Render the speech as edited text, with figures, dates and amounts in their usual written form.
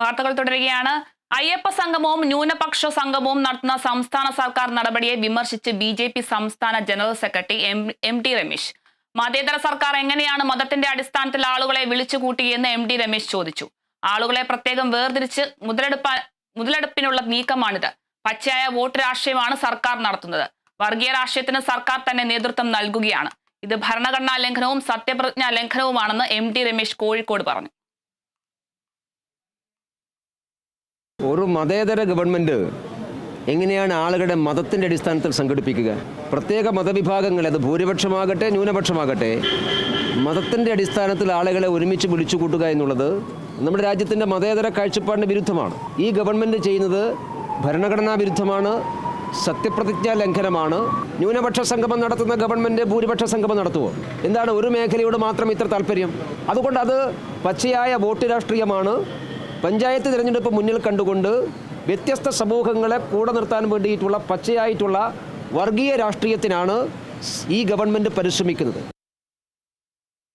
വാർത്തകൾ തുടരുകയാണ്. അയ്യപ്പ സംഗമവും ന്യൂനപക്ഷ സംഗമവും നടത്തുന്ന സംസ്ഥാന സർക്കാർ നടപടിയെ വിമർശിച്ച് ബി.ജെ.പി. സംസ്ഥാന ജനറൽ സെക്രട്ടറി എം.ടി. രമേശ്. മതേതര സർക്കാർ എങ്ങനെയാണ് മതത്തിന്റെ അടിസ്ഥാനത്തിൽ ആളുകളെ വിളിച്ചുകൂട്ടിയെന്ന് എം.ടി. രമേശ് ചോദിച്ചു. ആളുകളെ പ്രത്യേകം വേർതിരിച്ച് മുതലെടുപ്പിനുള്ള നീക്കമാണിത്. പച്ചയായ വോട്ട് രാഷ്ട്രീയമാണ് സർക്കാർ നടത്തുന്നത്. വർഗീയ രാഷ്ട്രീയത്തിന് സർക്കാർ തന്നെ നേതൃത്വം നൽകുകയാണ്. ഇത് ഭരണഘടനാ ലംഘനവും സത്യപ്രതിജ്ഞാ ലംഘനവുമാണെന്ന് എം.ടി. രമേശ് കോഴിക്കോട് പറഞ്ഞു. ഒരു മതേതര ഗവൺമെൻറ് എങ്ങനെയാണ് ആളുകളുടെ മതത്തിൻ്റെ അടിസ്ഥാനത്തിൽ സംഘടിപ്പിക്കുക? പ്രത്യേക മതവിഭാഗങ്ങൾ, അത് ഭൂരിപക്ഷമാകട്ടെ ന്യൂനപക്ഷമാകട്ടെ, മതത്തിൻ്റെ അടിസ്ഥാനത്തിൽ ആളുകളെ ഒരുമിച്ച് വിളിച്ചു കൂട്ടുക എന്നുള്ളത് നമ്മുടെ രാജ്യത്തിൻ്റെ മതേതര കാഴ്ചപ്പാടിന് വിരുദ്ധമാണ്. ഈ ഗവൺമെൻറ് ചെയ്യുന്നത് ഭരണഘടനാ വിരുദ്ധമാണ്, സത്യപ്രതിജ്ഞാ ലംഘനമാണ്. ന്യൂനപക്ഷ സംഗമം നടത്തുന്ന ഗവൺമെൻറ് ഭൂരിപക്ഷ സംഗമം നടത്തുമോ? എന്താണ് ഒരു മേഖലയോട് മാത്രം ഇത്ര താല്പര്യം? അതുകൊണ്ട് അത് പച്ചയായ വോട്ട് രാഷ്ട്രീയമാണ്. പഞ്ചായത്ത് തിരഞ്ഞെടുപ്പ് മുന്നിൽ കണ്ടുകൊണ്ട് വ്യത്യസ്ത സമൂഹങ്ങളെ കൂടെ നിർത്താൻ വേണ്ടിയിട്ടുള്ള പച്ചയായിട്ടുള്ള വർഗീയ രാഷ്ട്രീയത്തിനാണ് ഈ ഗവൺമെൻറ് പരിശ്രമിക്കുന്നത്.